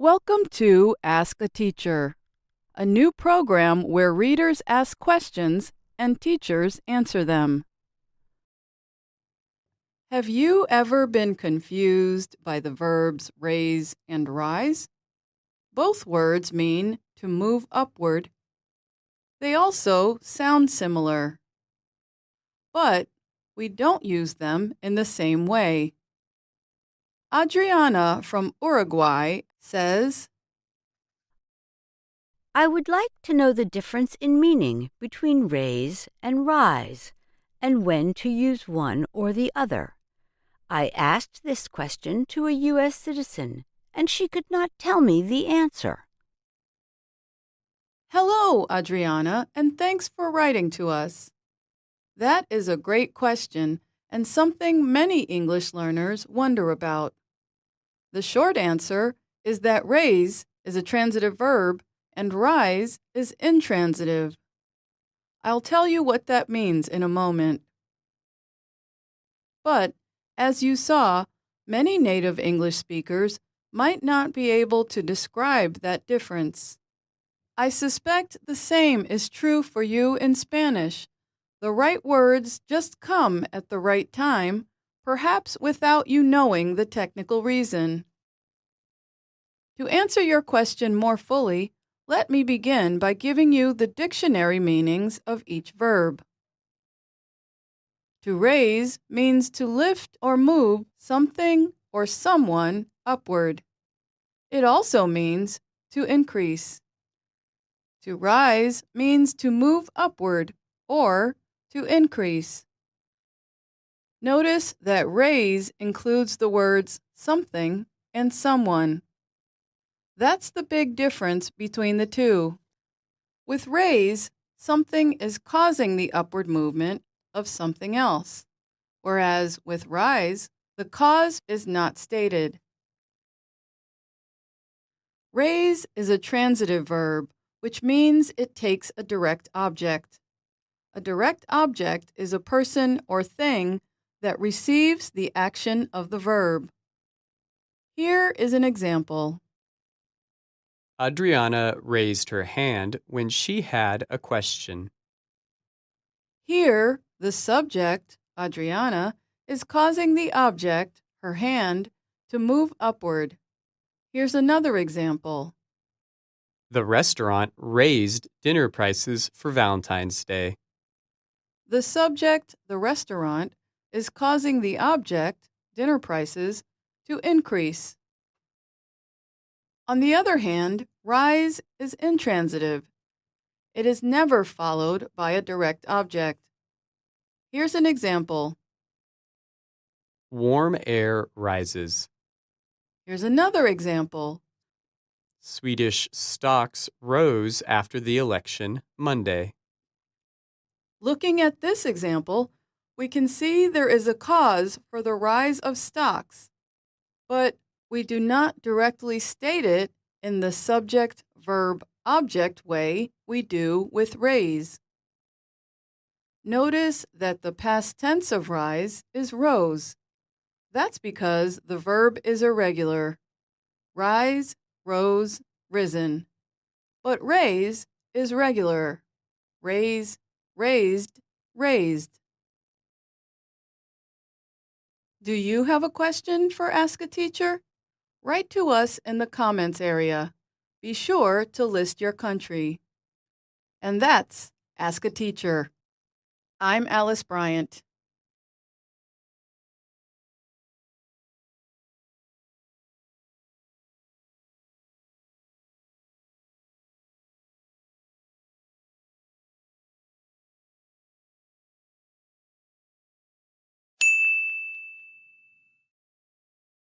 Welcome to Ask a Teacher, a new program where readers ask questions and teachers answer them. Have you ever been confused by the verbs raise and rise? Both words mean to move upward. They also sound similar, but we don't use them in the same way. Adriana from Uruguay says, I would like to know the difference in meaning between raise and rise, and when to use one or the other. I asked this question to a U.S. citizen, and she could not tell me the answer. Hello, Adriana, and thanks for writing to us. That is a great question and something many English learners wonder about. The short answer is that raise is a transitive verb and rise is intransitive. I'll tell you what that means in a moment. But, as you saw, many native English speakers might not be able to describe that difference. I suspect the same is true for you in Spanish. The right words just come at the right time, perhaps without you knowing the technical reason. To answer your question more fully, let me begin by giving you the dictionary meanings of each verb. To raise means to lift or move something or someone upward. It also means to increase. To rise means to move upward or to increase. Notice that raise includes the words something and someone. That's the big difference between the two. With raise, something is causing the upward movement of something else, whereas with rise, the cause is not stated. Raise is a transitive verb, which means it takes a direct object. A direct object is a person or thing that receives the action of the verb. Here is an example. Adriana raised her hand when she had a question. Here, the subject, Adriana, is causing the object, her hand, to move upward. Here's another example. The restaurant raised dinner prices for Valentine's Day. The subject, the restaurant, is causing the object, dinner prices, to increase. On the other hand, rise is intransitive. It is never followed by a direct object. Here's an example. Warm air rises. Here's another example. Swedish stocks rose after the election Monday. Looking at this example, we can see there is a cause for the rise of stocks, but we do not directly state it in the subject-verb-object way we do with raise. Notice that the past tense of rise is rose. That's because the verb is irregular. Rise, rose, risen. But raise is regular. Raise, raised, raised. Do you have a question for Ask a Teacher? Write to us in the comments area. Be sure to list your country. And that's Ask a Teacher. I'm Alice Bryant.